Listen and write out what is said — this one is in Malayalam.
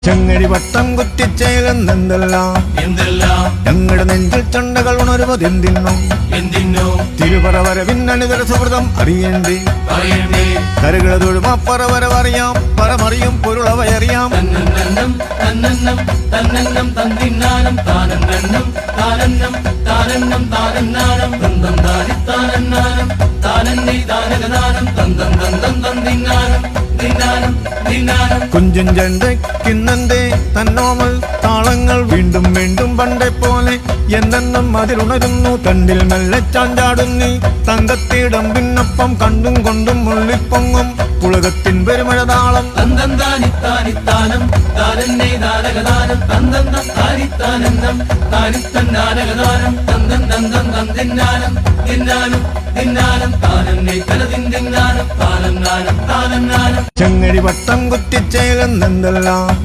ചെങ്ങടി വട്ടം കുറ്റിച്ചേലെന്തെല്ലാം ഞങ്ങളുടെ നെഞ്ചിൽ ചണ്ടകൾ ഉണരുവതെന്തിന്നോ തിരുപറവര പിന്നണിതര സുഹൃതം അറിയേണ്ടേ കരകള തൊഴുമപ്പറവരവറിയാം പരമറിയും പൊരുളവയറിയാം കുഞ്ചൻ ചെണ്ടയ്ക്കിന്നന്റെ തന്നോമൽ താളങ്ങൾ വീണ്ടും വീണ്ടും പണ്ടേ പോലെ എന്നെന്നും അതിലുണരുന്നു തണ്ടിൽ മെല്ലെ ചാഞ്ചാടുന്നി തങ്കത്തിടം പിന്നൊപ്പം കണ്ടും കൊണ്ടും മുള്ളിപ്പൊങ്ങും പുളകത്തിൻ പെരുമഴ താളം ചെങ്ങടി വട്ടം കുറ്റിച്ചേലെന്തെല്ലാം